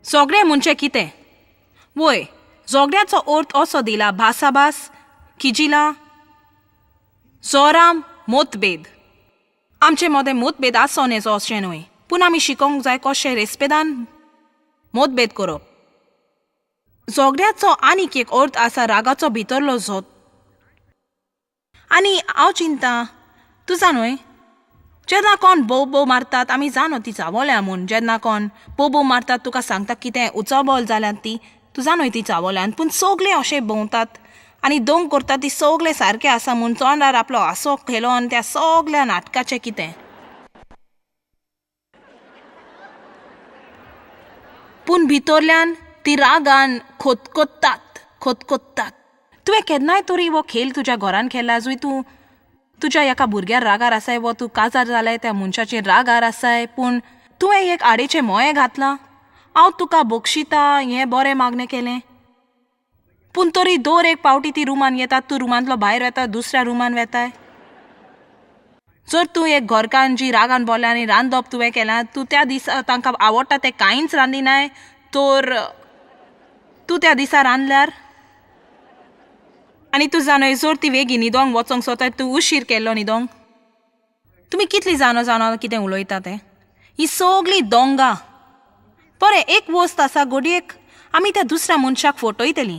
सोगळे म्हणजे कितें? वय, जोगड्याचो अर्थ असो दिला भासाभास, किजिला, जोराम, मतभेद. आमचे मदें मतभेद आसों येजो अशें न्हय, पूण आमी शिकोंक जाय कशें रेस्पेदान मतभेद करप. जोगड्याचो आनीक एक अर्थ आसा रागाचो भितरलो झोत. आनी हांव चिंता, तुजा न्हय, जेन्ना कोण बोव मारतात आमी जाणो ती चावल्या म्हूण. जेन्ना कोण बोव मारतात तुका सांगता कितें उचबल जाल्यार ती तुजा न्हय ती चावल्यान. पूण सगळे अशें भोंवतात आनी दोंग करतात ती सगळे सारकें आसा म्हूण तोंडार आपलो हांसो खेलो आनी त्या सगळ्या नाटकाचें कितें. पूण भितरल्यान ती रागान खोतकोत्तात. तुवें केन्नाय तरी वो खेळ तुज्या घरान खेळ्ळा जंय तूं तुज्या एका भुरग्यार रागार आसाय वो तूं काजार जाल्यार त्या मनशाचेर रागार आसाय, पूण तुवें एक आडेचें मोयें घातलां. हांव तुका बक्षिता हें बरें मागणें केलें, पूण तरी दर एक पावटी ती रुमान येतात, तूं रुमांतलो भायर वेता, दुसऱ्या रुमान वेताय. जर तूं एक घरकान जी रागान बोरल्या आनी रांदप तुवें केलां, तूं त्या दिसा तांकां आवडटा तें कांयच रांदिनाय, तर तूं त्या दिसा रांदल्यार आनी तूं जाणय जर ती वेगी न्हिदोंक वचोंक सोदता तूं उशीर केल्लो न्हिदोंक. तुमी कितली जाणो कितें उलयता तें. ही सगळी दोंगा. बरें, एक वस्त आसा, घडयेक आमी त्या दुसऱ्या मनशाक फटयतलीं,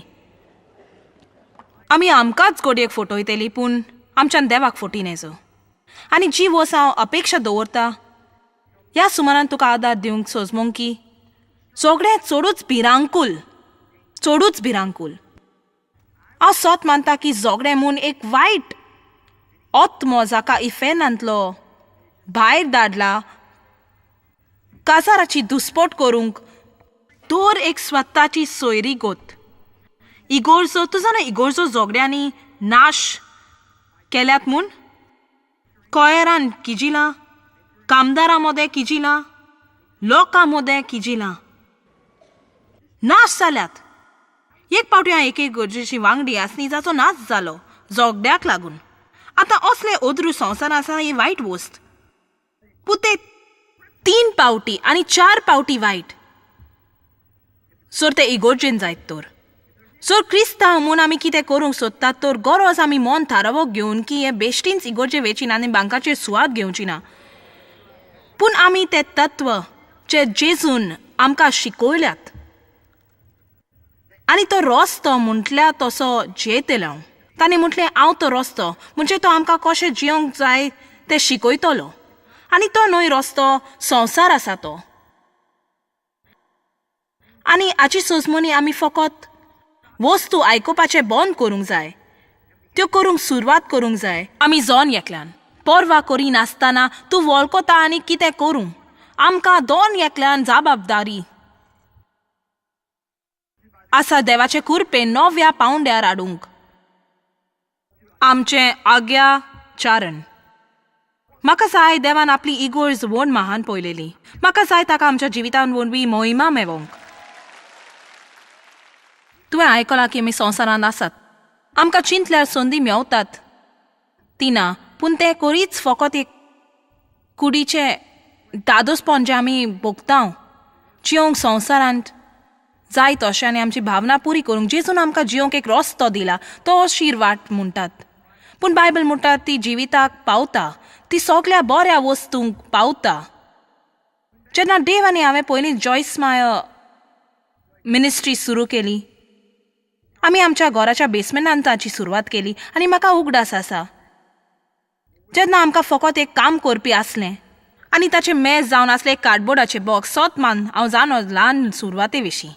आमी आमकांच घडयेक फटयतलीं, पूण आमच्यान देवाक फटी नजो. आनी जी वस हांव अपेक्षा दवरता ह्या सुमारान तुका आदार दिवंक सोजमोंक की सगळें चडूच भिरांकूल. हांव सोत मानता की जोगडें म्हूण एक वायट आत्मो जाका इफेनांतलो भायर धाडला काजाराची दुस्पट करूंक, दर एक स्वताची सोयरी गोत. इगोर्जो तुजो न्हय, इगोर्जो जोगड्यांनी नाश केल्यात म्हूण कोयरान किजिला, कामदारां मोदें किजिला, लोकां मोदें किजिला, नाश जाल्यात. एक पावटी हांव एक गरजेची वांगडी आसली जाचो नाश जालो जोगड्याक लागून. आतां असले ओद्रू संवसार आसा ही वायट वस्त, पूण ते 3 पावटी आनी 4 पावटी वायट जर ते इगोर्जेन जायत तर. जर क्रिस्तांव म्हूण आमी कितें करूंक सोदतात तर गरज आमी मन थारावक घेवन की हे बेश्टींच इगोर्जे वेचीन आनी बांकाचेर सुवात घेवची ना, पूण आमी ते तत्व जे जेजून आमकां शिकयल्यात आनी तो रस्तो म्हटल्या तसो जेयतलो. ताणें म्हटलें हांव तो रस्तो, म्हणजे तो आमकां कशें जियोंक जाय तें शिकयतलो. आनी तो न्हय रस्तो, संवसार आसा तो. आनी हाची सोजमोनी आमी फकत वस्तू आयकुपाचें बंद करूंक जाय, त्यो करूंक सुरवात करूंक जाय. आमी जोन एकल्यान परवा करी नासतना तूं वळखता आनी कितें करूं, आमकां दोन एकल्यान जबाबदारी आसा देवाचे कुरपेन नव्या पावंड्यार हाडूंक. आमचें आज्ञाचारण. म्हाका जाय देवान आपली इगोर्ज व्हड महान पळयलेली. म्हाका जाय ताका आमच्या जिवितान वरवीं मोहिमा मेळोवंक. तुवें आयकलां की आमी संवसारांत आसात, आमकां चिंतल्यार संदी मेवतात ती ना, पूण तें करीच फकत एक कुडीचें दादोसपण जें आमी भोगतांव जियोंक संवसारांत जाय तशें आनी आमची भावना पुरी करूंक. जेजून आमकां जियोंक एक रस्तो दिला, तो शीर वाट म्हणटात. पूण बायबल म्हणटा ती जिविताक पावता, ती सगळ्या बऱ्या वस्तूंक पावता. जेन्ना देव आनी हांवें पयलीं जॉयस माय मिनिस्ट्री सुरू केली, आमी आमच्या घराच्या बेसमेंटान ताची सुरवात केली आनी म्हाका उगडास आसा जेन्ना आमकां फकत एक काम करपी आसलें आनी ताचें मेज जावन आसलें एक कार्डबोर्डाचें बॉक्स. सोत मान हांव जाणो ल्हान सुरवाते विशीं.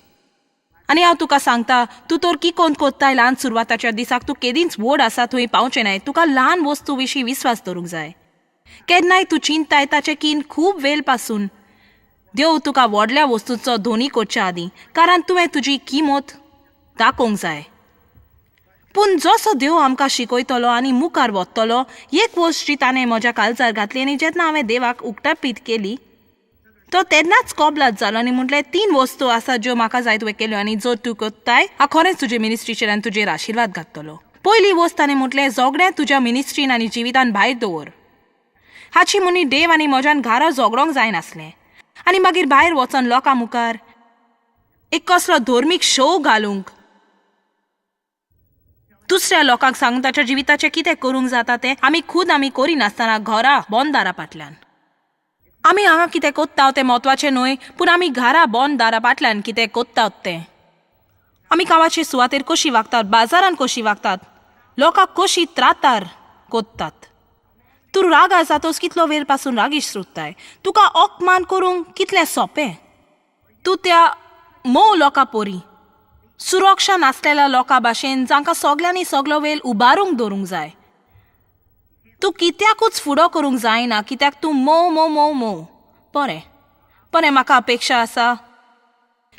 आनी हांव तुका सांगता, तूं तर किकोन कोत्ताय ल्हान सुरवाताच्या दिसाक तूं केदींच व्हड आसा थंय पावचें नाय. तुका ल्हान वस्तू विशीं विस्वास दवरूंक जाय. केन्नाय तूं चिंताय ताचें कीन खूब वेळ पासून देव तुका व्हडल्या वस्तूचो धोनी करच्या आदीं, कारण तुवें तुजी किंमत दाखोवंक जाय. पूण जसो देव आमकां शिकयतलो आनी मुखार वतलो, एक वस्त जी ताणें म्हज्या काळजार घातली आनी जेन्ना हांवें देवाक उक्तापीत केली तो तेन्नाच कोबलात जालो आनी म्हटलें 3 वस्तू आसात ज्यो म्हाका जाय तुवें केल्यो आनी जर तूं करताय हांव खरेंच तुजे मिनिस्ट्रीचेर आनी तुजेर आशिर्वाद घातलो. पयली वस्त ताणें म्हटलें जोगडें तुज्या मिनिस्ट्रीन आनी जिवितान भायर दवर. हाची मुनी देव आनी म्हज्यान घारा झगडोंक जायनासलें आनी मागीर भायर वचोन लोकां मुखार एक कसलो धर्मीक शो घालूंक, दुसऱ्या लोकांक सांगून ताच्या जिविताचें कितें करूंक जाता तें आमी करिनासतना घरा बंद दारा फाटल्यान. आमी हांगा कितें कोत्ता तें म्हत्वाचें न्हय, पूण आमी घरा बंद दारा फाटल्यान कितें कोत्तात तें. आमी कामाचे सुवातेर कशी वागतात, बाजारान कशी वागतात, लोकांक कशी त्रातार कोत्तात. तूं रागा जातोस कितलो वेळ पासून रागीश सुरताय. तुका अपमान करूंक कितलें सोंपें. तूं त्या मोव लोकां पोरी सुरक्षा नासलेल्या लोकां भाशेन जांकां सगल्यांनी सगलो वेळ उबारूंक दवरूंक जाय. तूं कित्याकूच फुडो करूंक जायना, कित्याक तूं मोव मोव मोव मोव. बरें म्हाका अपेक्षा आसा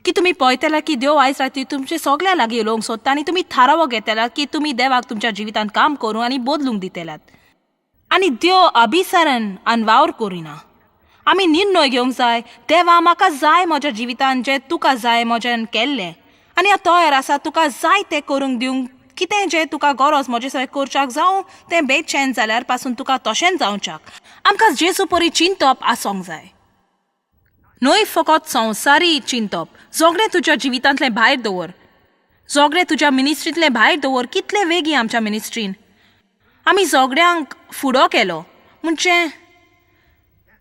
की तुमी पळयतल्यात की देव आयज राती तुमचे सगळ्या लागीं उलोवंक सोदता आनी तुमी थारावो घेतल्यात की तुमी देवाक तुमच्या जिवितांत काम करूं आनी बदलूंक दितल्यात. आनी देव अभिसरण आनी वावर करिना. आमी निर्णय घेवंक जाय, देवा म्हाका जाय म्हज्या जिवितांत जें तुका जाय म्हज्यान केल्लें, आनी हांव तयार आसा तुका जाय तें करूंक दिवंक. कितें जें तुका गरज म्हजे सगळें करच्याक जावं तें बेचैन जाल्यार पासून तुका तशेंच जावच्याक. आमकां जेजू परी चिंतप आसोंक जाय, न्हय फकत संवसारी चिंतप. सगळें तुज्या जिवितांतलें भायर दवर, सगळें तुज्या मिनिस्ट्रींतलें भायर दवर. कितले वेगीं आमच्या मिनिस्ट्रीन आमी सगळ्यांक फुडो केलो. म्हणजे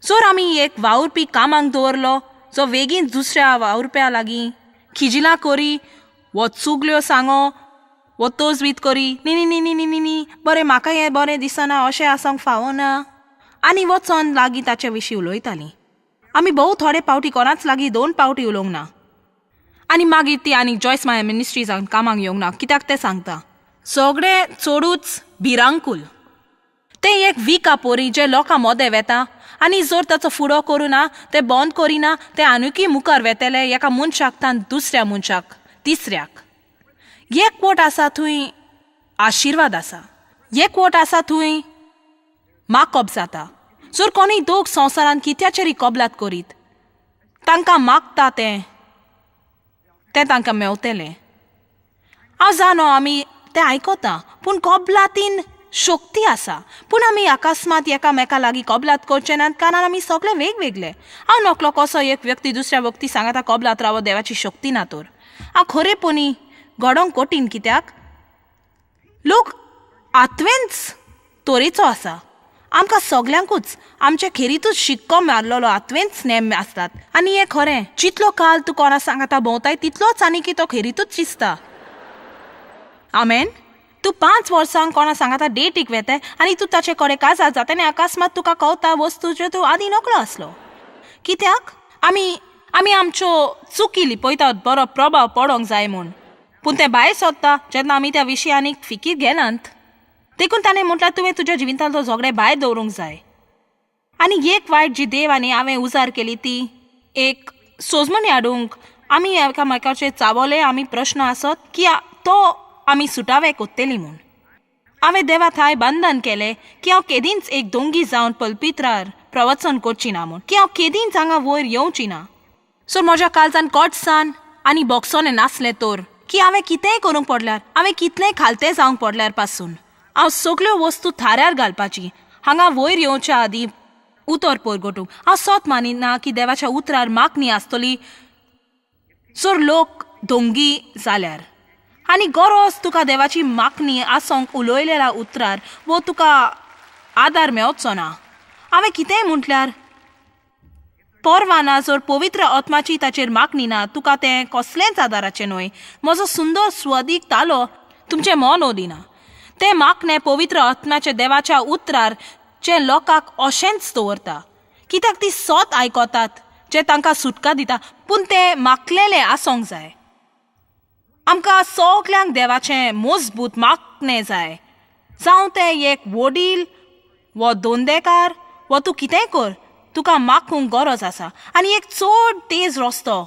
जर आमी एक वावुरपी कामांक दवरलो जो बेगीन दुसऱ्या वावुरप्या लागीं खिजिलां करी, वो चुगल्यो सांगो, वो तोजवीत करी, नी नी नी नी नी नी बरें म्हाका हें बरें दिसना, अशें आसोंक फावना, आनी वचोन लागीं ताचे विशीं उलयतालीं. आमी भोव थोडे पावटी कोणाच लागीं 2 पावटी उलोवंक ना, आनी मागीर ती आनी जॉयस माय मिनिस्ट्रीजांत कामाक येवंक ना. कित्याक तें सांगता सगळें चडूच भिरांकूल. तें एक वीक पोरी जे लोकां मोदें वेता, आनी जर ताचो फुडो करूं ना, तें बंद करिना, तें आनुकी मुखार वेतले एका मनशाक तान दुसऱ्या मनशाक तिसऱ्याक. एक वट आसा थंय आशिर्वाद आसा, एक वट आसा थंय मागप जाता. जर कोणूय दोग संवसारांत कित्याचेरी कबलात करीत, तांकां मागता तें तांकां मेवतलें. हांव जाणो आमी तें आयकता, पूण कबलातीन शक्ती आसा. पूण आमी अकस्मात एकामेका लागीं कबलात करचे नात, कारण आमी सगळे वेगवेगळे. हांव नकलो कसो एक व्यक्ती दुसऱ्या व्यक्ती सांगता कबलात रावो, देवाची शक्ती ना तर. हांव खरेपणी घडोवंक कठीण, कित्याक लोक आत्वेंच तोरेचो आसा. आमकां सगल्यांकूच आमचे खेरीतूच शिक्को मारलेलो आत्वेंच नेम आसतात. आनी हें खरें, जितलो काल तूं कोणा सांगता भोंवताय तितलोच आनी की तो खेरीतूच चिसता. आमेन. तूं 5 वर्सांक कोणा सांगता डेटीक वेताय आनी तूं ताचे कडेन काजार जाता आनी अकस्मात तुका कळटा वस्तू ज्यो तूं आदी नकलो आसलो. कित्याक आमी आमच्यो चुकी लिपयतात बरो प्रभाव पडोंक जाय म्हूण, पूण तें भायर सोदता जेन्ना आमी त्या विशीं आनीक फिकीर घेनात. देखून ताणें म्हटल्यार तुवें तुज्या जिवितांतलो झगडे भायर दवरूंक जाय. आनी एक वायट जी देव आनी हांवें उजार केली ती एक सोजमणी हाडूंक आमी एकामेकाचे चावले. आमी प्रश्न आसत की तो आमी सुटावे कोत्तेली म्हूण. हांवें देवा थंय बंधन केलें की हांव केदींच एक दोंगी जावन पलपित्रार प्रवचन करची ना म्हूण, की हांव केदींच हांगा वयर येवची ना. सो म्हज्या काळजान कटसान आनी बॉक्सोने नासलें तर की हांवें कितेंय करूंक पडल्यार, हांवें कितलेंय खालतें जावंक पडल्यार पासून हांव सगल्यो वस्तू थाऱ्यार घालपाची. हांगा वयर येवच्या आदीं उतर परगटूंक हांव सोत मानिना की देवाच्या उतरार मागणी आसतली जर लोक दोंगी जाल्यार. आनी गरज तुका देवाची मागणी आसोंक उलयलेल्या उतरार वो तुका आदार मेळचो ना. हांवें कितेंय म्हटल्यार परवाना जर पवित्र आत्माची ताचेर मागणी ना, तुका तें कसलेंच आदाराचें न्हय. म्हजो सुंदर स्वदीक तालो तुमचें मन ओदिना. तें मागणें पवित्र आत्म्याच्या देवाच्या उतरार जें लोकांक अशेंच दवरता, कित्याक ती सोत आयकतात जें तांकां सुटका दिता, पूण तें मागलेलें आसोंक जाय. आमकां सगल्यांक देवाचें मजबूत मागणें जाय, जावं तें एक वडील वो दोंदेकार वो तूं कितेंय कर, तुका मागूंक गरज आसा. आनी एक चड तेज रस्तो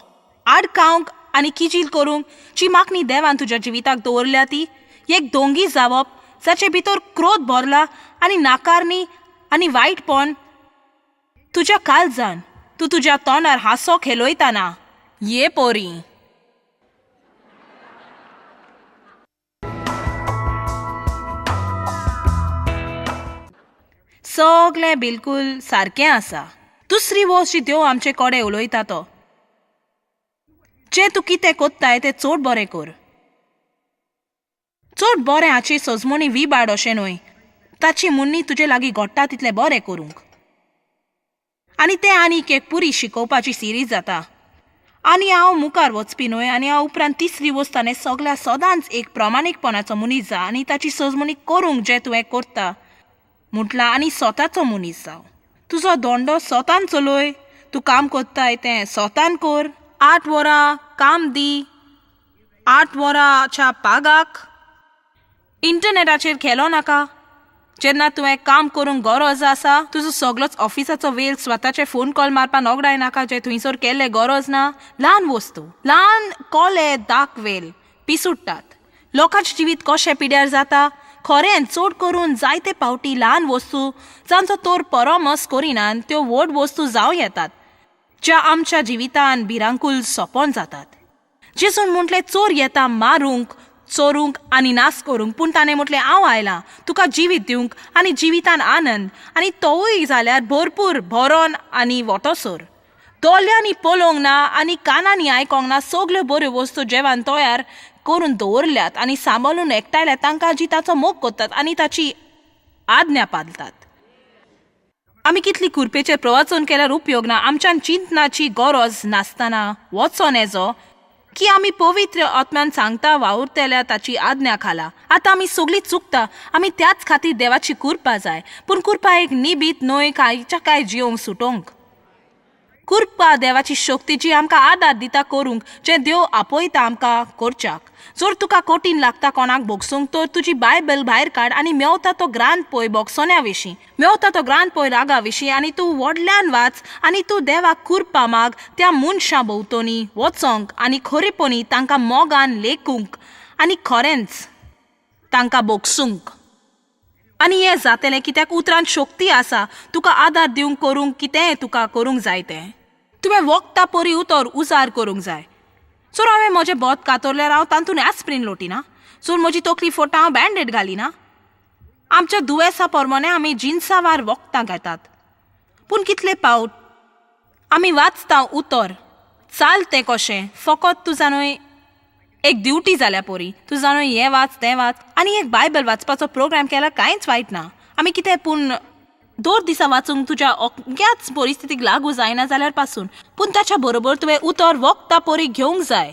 आडकावंक आनी किजील करूंक जी मागणी देवान तुज्या जिविताक दवरल्या ती एक दोंगी जावप जाचे भितर क्रोध भरला आनी नाकारणी आनी वायटपण तुज्या काळजान. तूं तुज्या तोंडार हांसो खेलयतना ये पोरी. सगळें बिलकूल सारकें आसा. दुसरी वस्त जी देव आमचे कडेन उलयता तो जे तूं कितें कोत्ताय तें चड बरें कर. चड बरें हाची सजमणी विबाड अशें न्हय, ताची मुन्नी तुजे लागीं घडटा तितलें बरें करूंक. आनी तें आनीक एक पुरी शिकोवपाची सिरीज जाता. आनी हांव मुखार वचपी न्हय, आनी हांव उपरांत तिसरी वस्ताने सगल्या सदांच एक प्रामाणीकपणाचो मनीस जा आनी ताची सजमणी करूंक जें तुवें करता म्हटलां, आनी स्वताचो मनीस जाव. तुजो दोंडो स्वतान चलय, तूं काम कोत्ताय तें स्वतान कर. 8 वरां काम दी, 8 वरांच्या पागाक इंटरनेटाचेर खेलो नाका. जेन्ना तुवें काम करूंक गरज आसा, तुजो सगळोच ऑफिसाचो वेळ स्वताचे फोन कॉल मारपाक ओगडाय नाका जे थंयसर केल्ले गरज ना. ल्हान वस्तू, ल्हान कोले दाक वेल पिसुट्टात. लोकांचें जिवीत कशें पिड्यार जाता. खरें चड करून जायते पावटी ल्हान वस्तू जांचो तोर परमस करिनात त्यो व्हड वस्तू जावं येतात, ज्या आमच्या जिवितान भिरांकूल सोंपोन जातात. जेजून म्हटलें चोर येता मारूंक, चोरूंक आनी नास करूंक, पूण ताणें म्हटलें हांव आयलां तुका जिवीत दिवंक आनी जिवितान आनंद, आनी तोवूय जाल्यार भरपूर भरोन आनी वटोसोर. दोळ्यांनी पळोवंक ना आनी कानांनी आयकोंक ना सगल्यो बऱ्यो वस्तू जेवान तयार करून दवरल्यात आनी सांबाळून एकठांयल्यात तांकां जी ताचो मोग कोत्तात आनी ताची आज्ञा पाळटात. आमी कितली कुरपेचेर प्रवचन केल्यार उपयोग ना. आमच्यान चिंतनाची गरज नासतना वचोन येजो की आमी पवित्र आत्म्यान सांगता वावुरतेल्या ताची आज्ञा खाला. आतां आमी सगळीं चुकता. आमी त्याच खातीर देवाची कुरपा जाय, पूण कुरपा एक निबीत न्हय कांयच्या कांय जिवंक सुटोवंक. कुरपा देवाची शक्ती जी आमकां आदार दिता करूंक जें देव आपयता आमकां करच्याक. जर तुका कठीण लागता कोणाक बोगसूंक तर तुजी बायबल भायर काड आनी मेवता तो ग्रांथ पळय बोगसोन्या विशीं, मेवता तो ग्रांथ पळय रागा विशीं, आनी तूं व्हडल्यान वाच आनी तूं देवाक कुरपा माग त्या मनशां भोंवतणी वचोंक आनी खरेपणी तांकां मोगान लेखूंक आनी खरेंच तांकां बोगसूंक. आनी हें जातलें कित्याक उतरांत शक्ती आसा तुका आदार दिवंक करूंक कितेंय तुका करूंक जाय तें. तुवें वखदा परी उतर उजार करूंक जाय. जर हांवें म्हजें बोत कातरल्यार हांव तातूंत एस्प्रीन लोटिना. जर म्हजी तकली फोटा हांव बँडेड घालिना. आमच्या दुयेंसा प्रमाणे आमी जिन्सावार वखदां घेतात. पूण कितले पावट आमी वाचता उतर चाल तें कशें फकत तूं जाणय एक ड्युटी जाल्या परी तूं जाणय हें वाच तें वाच आनी एक बायबल वाचपाचो प्रोग्राम केल्यार कांयच वायट ना. आमी कितें पूण 2 दिसा वाचूंक तुज्या अज्ञात परिस्थितीक लागू जायना जाल्यार पासून, पूण ताच्या बरोबर तुवें उतर वखदां परी घेवंक जाय.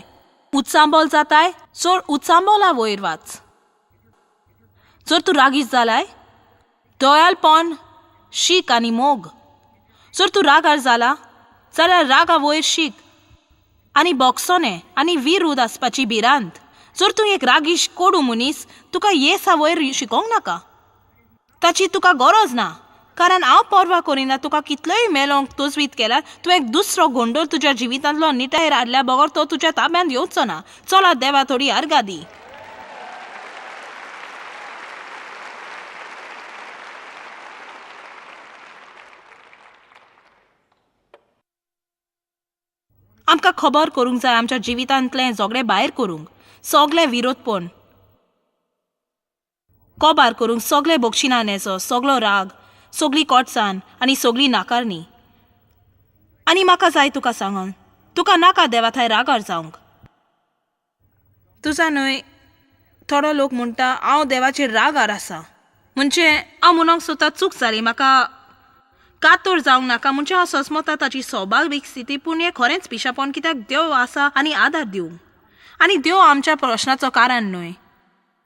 उत्सांबोल जाताय चड उत्सांबोला वयर वाच. जर तूं रागीत जालाय दयाळपण शीक आनी मोग. जर तूं रागार जाला जाल्यार रागा वयर शीक आनी बोगसोने आनी विरुद्ध आसपाची भिरांत. जर तूं एक रागीश कोडू मनीस तुका येसा वयर शिकोवंक नाका. ताची तुका गरज ना, कारण हांव परवा करिना. तुका कितलोय मेलोंक तजवीज केल्यार तूं एक दुसरो गोंडोर तुज्या जिवितांतलो निटायर हाडल्या बगर तो तुज्या ताब्यांत येवचो ना. चला देवा थोडी आर्गां दी. आमकां खबर करूंक जाय आमच्या जिवितांतलें झगडें भायर करूंक, सगळें विरोधपण कोबार करूंक, सगळे बोगशिनानेचो सगळो राग, सगळी कोटसाण आनी सगळी नाकारणी. आनी म्हाका जाय तुका सांगून तुका नाका देवा थंय रागार जावंक. तुजा न्हय थोडो लोक म्हणटा हांव देवाचेर रागार आसा म्हणजे हांव म्हणूंक सोदता चूक जाली, म्हाका कातोर जावंक नाका म्हणजे हांव ससमता ताची स्वाभावीक स्थिती. पूण हें खरेंच पिशापण कित्याक देव आसा आनी आदार दिवंक आनी देव आमच्या प्रश्नाचो कारण न्हय.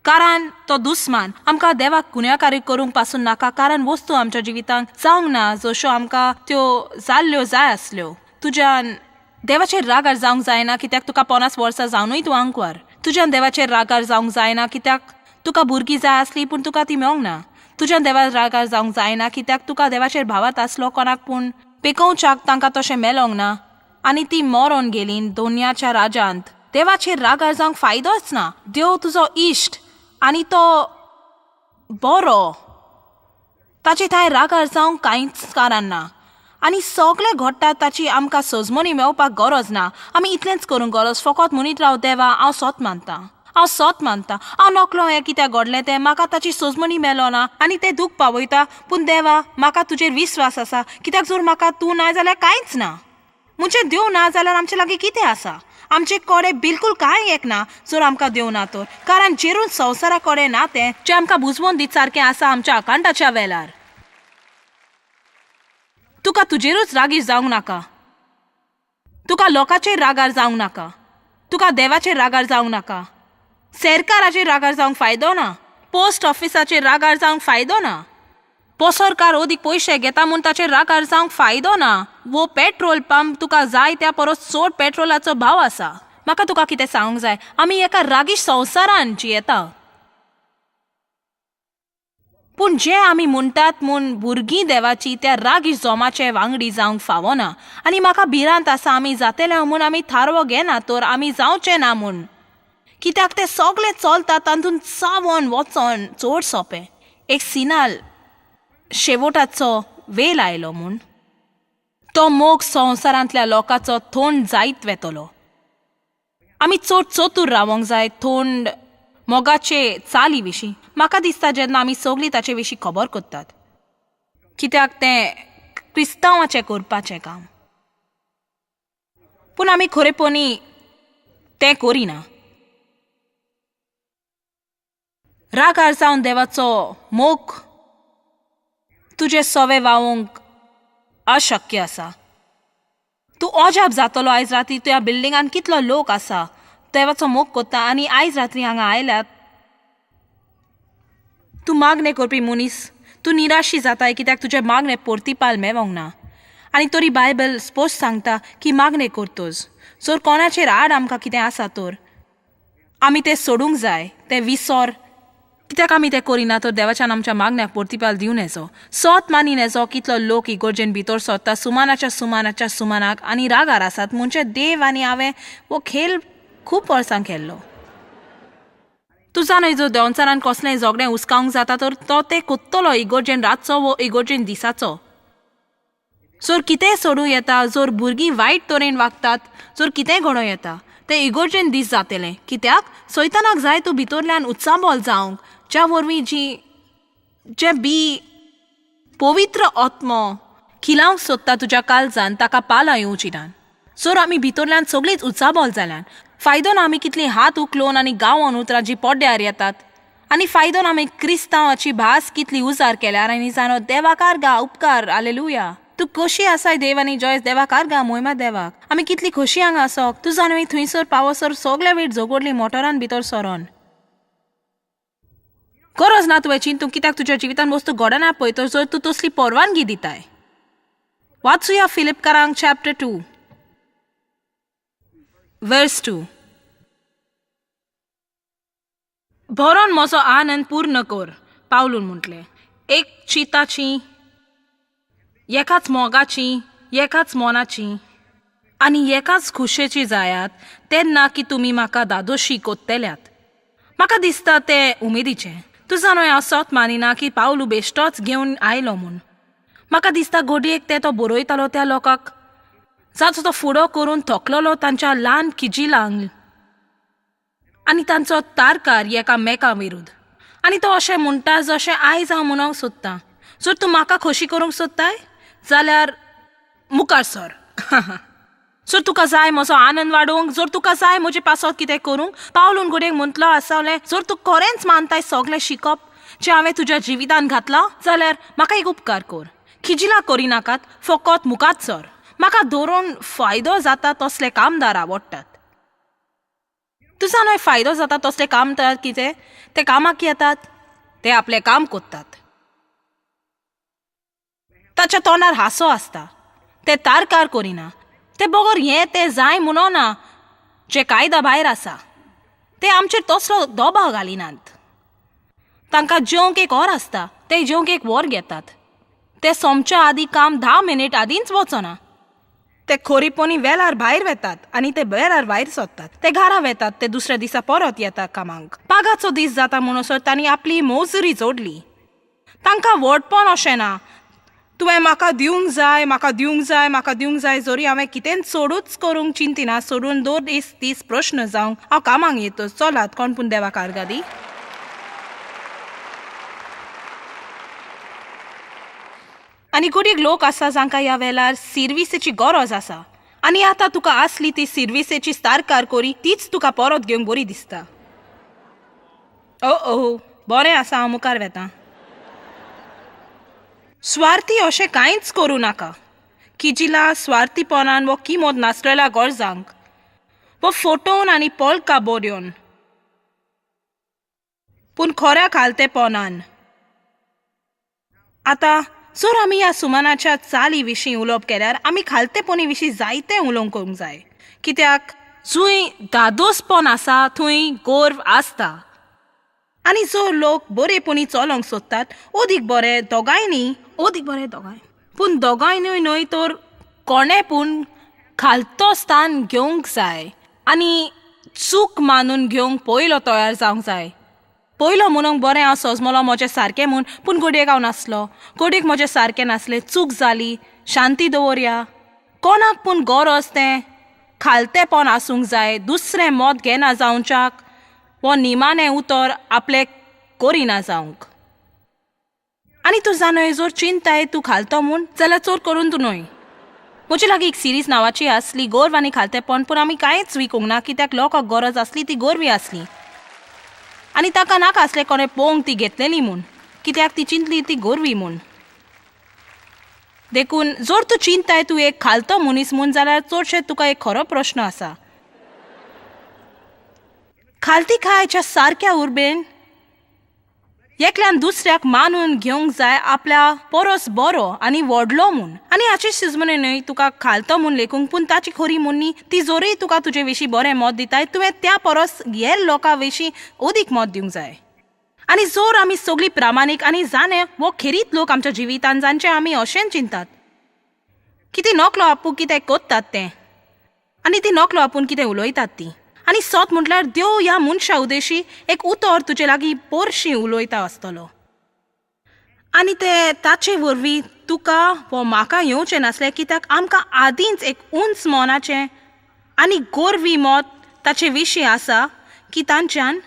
कारण तो दुस्मान आमकां देवाक गुन्यांवकारी करूंक पासून नाका. कारण वस्तू आमच्या जिवितांत जावंक ना जश्यो आमकां त्यो जाल्ल्यो जाय आसल्यो. तुज्यान देवाचेर रागार जावंक जायना कित्याक तुका 50 वर्सां जावनूय तूं आंकवार. तुज्यान देवाचेर रागार जावंक जायना कित्याक तुका भुरगीं जाय आसली पूण तुका ती मेळोंक ना. तुज्यान देवार रागार जावंक जायना कित्याक तुका देवाचेर भावात आसलो कोणाक पूण पेकोवच्याक तांकां तशें मेळोंक ना आनी ती मरोन गेलीं दोनयाच्या राज्यांत. देवाचेर रागार जावंक फायदोच ना. देव तुजो इश्ट आनी तो बरो, ताचे थंय रागार जावंक कांयच कारण ना. आनी सगळे घडटा ताची आमकां सजमणी मेळपाक गरज ना. आमी इतलेंच करूंक गरज फकत म्हणीत राव देवा हांव सोत मानता, हांव सोत मानता, हांव नकलो हें कित्याक घडलें तें म्हाका ताची सजमणी मेलो ना आनी तें दूख पावयता. पूण देवा म्हाका तुजेर विस्वास आसा कित्याक जर म्हाका तूं ना जाल्यार कांयच ना. म्हणजे देव ना जाल्यार आमचे लागीं कितें आसा. आमचे कोडे बिलकुल कांय एक ना जर आमकां दिवना तर, कारण जेरून संवसारा कोडे ना तें जें आमकां बुजवून दित सारकें आसा आमच्या अकाउंटाच्या वेल्यार. तुका तुजेरूच रागीर जावंक नाका, तुका लोकांचेर रागार जावंक नाका, तुका देवाचेर रागार जावंक नाका, सरकाराचेर रागार जावंक फायदो ना, पोस्ट ऑफिसाचेर रागार जावंक फायदो ना, सरकार ओदीक पयशे घेता म्हूण ताचेर रागार जावंक फायदो ना. वो पेट्रोल पंप तुका जाय त्या परस चड पेट्रोलाचो भाव आसा. म्हाका तुका कितें सांगूंक जाय, आमी एका रागीश संवसारान जियेता. पूण जें आमी म्हणटात म्हूण भुरगीं देवाची त्या रागीश जोमाचे वांगडी जावंक फावना. आनी म्हाका भिरांत आसा आमी जातले म्हूण आमी थारवो घेना तर आमी जावचें ना म्हूण, कित्याक तें सगळें चलता तातूंत चावोन वचोन चड सोंपें. एक सिनाल शेवटाचो वेळ आयलो म्हूण तो मोग संवसारांतल्या लोकांचो थोंड जायत वेतलो. आमी चड चतूर रावंक जाय थोंड मोगाचे चाली विशीं. म्हाका दिसता जेन्ना आमी सगळीं ताचे विशीं खबर करतात, कित्याक तें क्रिस्तांवाचें करपाचें काम, पूण आमी खरेपणी तें करिना. रागार जावन देवाचो मोग तुजे सवे वावूंक अशक्य आसा. तूं अजाप जातलो आयज रात्री तुज्या बिल्डिंगान कितलो लोक आसा देवाचो मोग कोत्ता, आनी आयज रात्री हांगा आयल्यात तूं मागणें करपी मनीस, तूं निराशी जाताय कित्याक तुजे मागणें परतीपाल मेळोंक ना. आनी तरी बायबल स्पश्ट सांगता की मागणें करतोच. जर कोणाचेर आड आमकां कितें आसा तर आमी तें सोडूंक जाय, तें विसर. कित्याक आमी तें करिना तर देवाच्यान आमच्या मागण्याक परतीपाल दिवन येजो. सोत मानीन येजो कितलो लोक इगोर्जेन भितर सोदता सुमानाच्या सुमानाक आनी रागार आसात. म्हणजे देव आनी हांवें वो खेळ खूब वर्सां खेळ्ळो. तूं जाणय जर देंवचारान कसलेंय झगडें हुस्कावंक जाता तर तो तें कोत्तलो इगोर्जेन रातचो वो इगोर्जेन दिसाचो. जर कितेंय सोडूं येता, जर भुरगीं वायट तरेन वागतात, जर कितेंय घडों येता तें इगोर्जेन दीस जातलें. कित्याक सैतानाक जाय तूं भितरल्यान उत्साबोल जावंक, ज्या वरवीं जे बी पवित्र आत्मो खिलावंक सोदता तुज्या काळजान ताका पालां येवची ना. जर आमी भितरल्यान सगळींच उत्साबोल जाल्यान फायदो ना आमी कितलीं हात उखलोवन आनी गांवान उतरां जीं पोड्ड्यार येतात, आनी फायदो ना आमी क्रिस्तांवाची भास कितली उजार केल्यार आनी जाणो देवाकार गा उपकार हालेलुया. तूं कशी आसाय देव आनी जॉयस देवाकार गा मोहिमा देवाक. आमी कितली खोशी हांगा आसोक. तूं जाणवी थंयसर पावसर सगळे वेळ झगडली मोटरान भितर सरोन. गरज ना तुवें चिंतूंक कित्याक तुज्या जिवितान वस्तू घडना पळय तर जर तूं तसली परवानगी दिताय. वाचुया फिलिपकारांक चॅप्टर 2 वर्स 2. भरोन म्हजो आनंद पूर्ण कर, पावलून म्हटलें. एक चिताची, एकाच मोगाची, एकाच मोनाची आनी एकाच खुशेची जायात तेन्ना की तुमी म्हाका दादोशी कोत्तेल्यात. म्हाका दिसता तें उमेदीचें. तूं जाणो असोत मानिना की पावलू बेश्टोच घेवन आयलो म्हूण. म्हाका दिसता घडयेक तो बरयतालो त्या लोकांक जाचो तो फुडो करून थकलोलो तांच्या ल्हान किजिलांक आनी तांचो तारकार एकामेका विरुद्ध. आनी तो अशें म्हणटा जशें आयज हांव म्हणूंक सोदतां. जर तूं म्हाका खोशी करूंक सोदताय जाल्यार मुखार सर. जर तुका जाय म्हजो आनंद वाडोवंक, जर तुका जाय म्हजे पासत कितें करूंक, पावलून घडयेक म्हणटलो आसलें जर तूं खरेंच मानताय सगळें शिकप जें हांवें तुज्या जिवितान घातलां जाल्यार म्हाका एक उपकार कर. खिजिलां करिनाकात, फकत मुखार सर. म्हाका धरून फायदो जाता तसले कामदार आवडटात. तूं जाणा फायदो जाता तसले कामदार कितें ते कामाक येतात, ते आपलें काम कोत्तात. ताच्या तोंडार हांसो आसता, ते तारकार करिना. ते बगर हें तें जाय म्हणना जे कायदा भायर आसा ते आमचेर तसलो दबाव घालिनात. तांकां जेवंक एक वर आसता, ते जेवंक एक वर घेतात. ते सोमच्या आदीं काम 10 मिनीट आदींच वचना. ते खरीपणी वेळार भायर वेतात आनी ते वेळार भायर सोदतात. ते घरा वेतात, ते दुसऱ्या दिसा परत येतात कामांक. पागाचो दीस जाता म्हणसर तांणी आपली मोजरी जोडली. तांकां व्हडपण अशें ना तुवें म्हाका दिवंक जाय, म्हाका दिवंक जाय, म्हाका दिवंक जाय. जरी हांवें कितें चडूच करूंक चिंतिना, सोडून 2 दीस प्रश्न जावंक हांव कामांक येतो. चलात कोण पूण देवा कारगादी. आनी कुडीक लोक आसा जांकां ह्या वेळार सर्विसेची गरज आसा आनी आतां तुका आसली ती सिर्विसेची स्टार कोरी तीच तुका परत घेवंक बरी दिसता. ओ बरें आसा, हांव मुखार वेतां. स्वार्थी अशें कांयच करूं नाका. किजिला स्वार्थीपणान वो किमोत नासलेल्या गरजांक वो फोटोवन आनी पळका बरोवन, पूण खऱ्या खालतेपणान. आतां जर आमी ह्या सुमनाच्या चाली विशीं उलोवप केल्यार आमी खालतेपणी विशीं जायतें उलोवंक करूंक जाय. कित्याक जूंय दादोसपण आसा थंय गर्व आसता. आनी जो लोक बरेपणी चलोंक सोदतात ओदीक बरें दोगांयनी, पूण दोगांयनूय न्हय तर कोणे पूण खालतो स्थान घेवंक जाय आनी चूक मानून घेवंक पयलो तयार जावंक जाय. पयलो म्हणूंक बरें हांव सजमलो म्हजें सारकें म्हूण, पूण घडयेक हांव नासलो, घडयेक म्हजें सारकें नासलें, चूक जाली, शांती दवरया. कोणाक पूण गरज तें खालतेपण आसूंक जाय. दुसरें मत घेना जावच्याक वो निमाणें उतर आपलें करिना जावंक. आनी तूं जाणय, जर चिंताय तूं खालतो म्हूण जाल्यार चोर करून तूं न्हय. म्हजे लागीं एक सिरीज नांवाची आसली गर्व आनी खालतेपण, पूण आमी कांयच विकूंक ना कित्याक लोकांक गरज आसली ती गोरवी आसली आनी ताका नाका आसलें कोणें पळोवंक ती घेतलेली म्हूण, कित्याक ती चिंतली ती गोरवी म्हूण. देखून जर तूं चिंताय तूं एक खालतो मनीस म्हूण जाल्यार चडशे तुका एक खरो प्रश्न आसा. खालती खायच्या सारक्या उर्बेन एकल्यान दुसऱ्याक मानून घेवंक जाय आपल्या परस बरो आनी व्हडलो म्हूण. आनी हाचे सिजमणे न्हय तुका खालतो म्हूण लेखूंक, पूण ताची खरी म्हणणी ती जोरय तुका तुजे विशीं बरें मत दिताय तुवें त्या परस हेर लोकां विशीं अदीक मत दिवंक जाय. आनी जर आमी सगळीं प्रामाणीक आनी जाणे वो खेरीत लोक आमच्या जिवितांत जांचे आमी अशें चिंतात की ती नकलो आपूण कितें कोत्तात तें आनी ती नकलो आपूण कितें उलयतात ती. आनी सोत म्हटल्यार देव ह्या मनशा उदेशी एक उतर तुजे लागीं पोरशी उलयता आसतलो आनी ते ताचे वरवीं तुका वो म्हाका येवचें नासलें, कित्याक आमकां आदींच एक उंच मोनाचें आनी गोरवी मत ताचे विशीं आसा की तांच्यान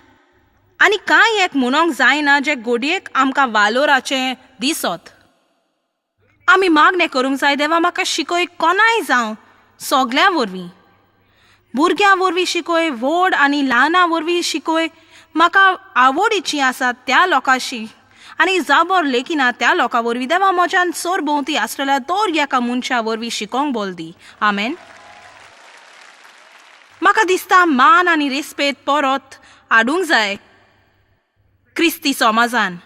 आनी कांय एक म्हणोंक जायना जे घडयेक आमकां वालोराचें दिसत. आमी मागणें करूंक जाय, देवा म्हाका शिकय कोणाय जावं, सगल्या वरवीं, भुरग्यां वरवीं शिकय, व्हड आनी ल्हानां वरवीं शिकय. म्हाका आवडीची आसा त्या लोकांशी आनी जाबर लेखिना त्या लोकां वरवीं. देवा म्हज्यान सोर भोंवती आसलेल्या दर एका मनशा वरवीं शिकोंक बोल दी. आमेन. म्हाका दिसता मान आनी रेस्पेद परत हाडूंक जाय क्रिस्ती समाजान.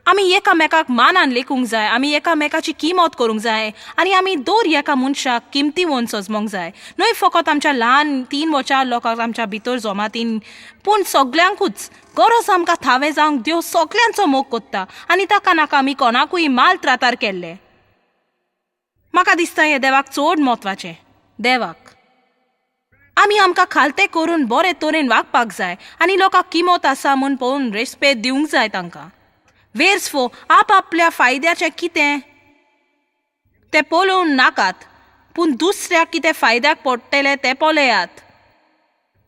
आमी एकामेकाक मानान लेखूंक जाय, आमी एकामेकाची किंमत करूंक जाय आनी आमी दर एका मनशाक किमतीवन सजमोंक जाय. न्हय फकत आमच्या ल्हान 3 वा 4 लोकांक आमच्या भितर जमातीन, पूण सगल्यांकूच. गरज आमकां थावे जावंक देव सगल्यांचो मोग कोत्ता आनी ताका नाका आमी कोणाकूय माल त्रातार केल्ले. म्हाका दिसता हें देवाक चड म्हत्वाचें. देवाक आमी आमकां खालते करून बरे तरेन वागपाक जाय आनी लोकांक किंमत आसा म्हूण पळोवन रेस्पेद दिवंक जाय तांकां. वेर्सफो आपल्या फायद्याचें कितें तें पळोवन नाकात, पूण दुसऱ्याक कितें फायद्याक पडटलें तें पळयात.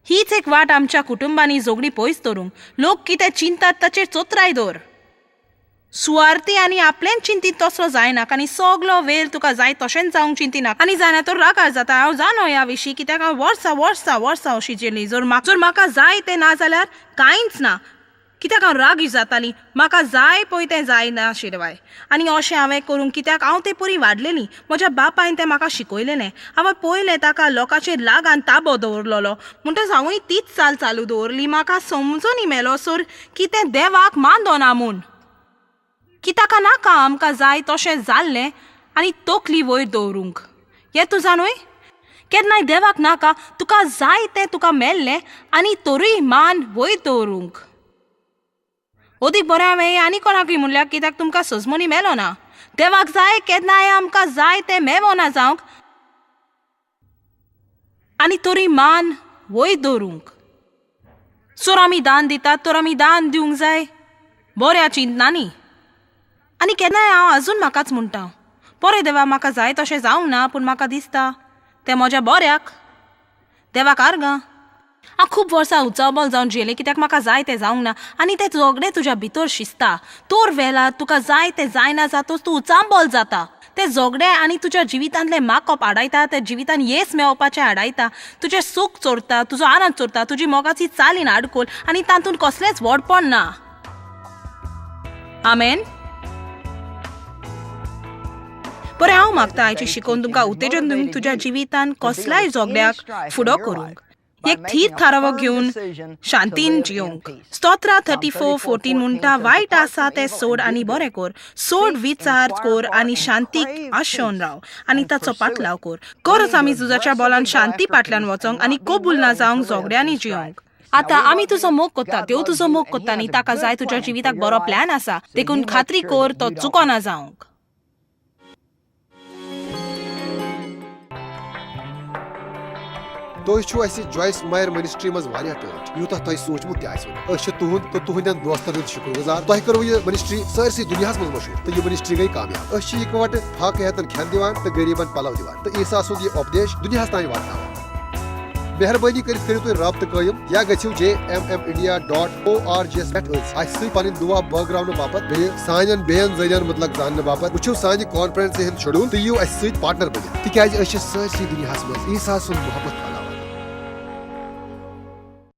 हीच एक वाट आमच्या कुटुंबांनी जोगडी पयस दवरूंक. लोक कितें चिंतात ताचेर चोत्राय दवर. सुवार्थी आनी आपलें चिंतीत तसलो जायनाका आनी सगलो वेळ तुका जाय तशेंच जावंक चिंतिनाका. आनी जायना तर रागार जाता. हांव जाणो ह्या विशीं, कित्याक हांव वर्सां अशी जेली. जर म्हाका जाय तें ना जाल्यार कांयच ना, कित्याक हांव रागी जाताली. म्हाका जाय पळय तें जायना शिरवाय आनी अशें हांवें करूंक, कित्याक हांव तें परी वाडलेली. म्हज्या बापायन तें म्हाका शिकयलेलें. हांवें पयलें ताका लोकांचेर लागान ताबो दवरलेलो, म्हणटच हांवूय तीच चाल चालू दवरली. म्हाका समजून मेलो सर की तें देवाक मानदोना म्हूण, की ताका नाका आमकां जाय तशें जाल्लें आनी तकली वयर दवरूंक. हें तूं जाणूय, केन्नाय देवाक नाका तुका जाय तें तुका मेल्लें आनी तोरूय मान वयर दवरूंक. अदीक बरें हांवें आनी कोणाकूय म्हणल्यार, कित्याक तुमकां सजमनी मेलो ना. देवाक जाय केन्नाय आमकां जाय तें मेवो ना जावंक आनी तोरी मान वयर दवरूंक. सर आमी दान दितात तर आमी दान दिवंक जाय बऱ्या चिंतनांनी. आनी केन्नाय हांव आजून म्हाकाच म्हणटा, बरें देवा म्हाका जाय तशें जावंक ना, पूण म्हाका दिसता तें म्हज्या बऱ्याक. देवाक आर्गां. हांव खूब वर्सां उचाबल जावन जेलें, कित्याक म्हाका जाय तें जावंक ना आनी तें झगडें तुज्या भितर शिजता. तोर वेळार तुका जाय तें जायना जातोच तूं उचांबल जाता. ते जोगडे आनी तुज्या जिवितांतले माकप आडायता, ते जिवितान येस मेळोवपाचें आडायता, तुजें सूख चोरता, तुजो आनंद चोरता, तुजी मोगाची चालीन आडकोल आनी तातूंत कसलेंच व्हडपण ना. आमेन. बरें, हांव मागता आयची शिकोवन तुमकां उतेजन दिवन तुज्या जिवितान कसल्याय जोगड्याक फुडो करूंक, एक थीर थारावो घेवन शांतीन जियोंक. स्तोत्रा 34:14 म्हणटा, वायट आसा तें सोड आनी बरें कोर, सोड विचार कोर आनी शांतीक आशोवन राव आनी ताचो पाटलाव कोर. गरज आमी झुजाच्या बोलान शांती पाटल्यान वचोंक आनी कबूल ना जावंक जोगड्यांनी जियोंक. आतां आमी तुजो मोग कोत्ता, देव तुजो मोग कोत्ता न्ही, ताका जाय तुज्या जिविताक बरो प्लॅन आसा, देखून खात्री कोर तो चुकोना जावंक. तुम जॉयस मायर मिनिस्ट्री मज यूत तुम सोचमुत तुहद तो तुहदन दोस्तन हूं शुक्रगुजार. तुह करो यह मिनिस्ट्री सरसी दुनिया मज मशहूर, तो यह मिनिस्ट्री गई कामयाब. इकवट फाक हेतन खेन दिवान तो गरीबन पलव दिवान, तो ईसा सुद यह उपदेश दुनिया तान वातावान. मेहरबानी करो तुम राबत कायम या गो jmindia.org पे दुआ बाग्रावन बापत बे सान बेन जरियन मतलब जान बापत वो सान कॉन्फ्रेंस हंद शेड्यूल तो यू पार्टनर बन तिक सरसी दुनिया मज ईसा सुद मोहब्बत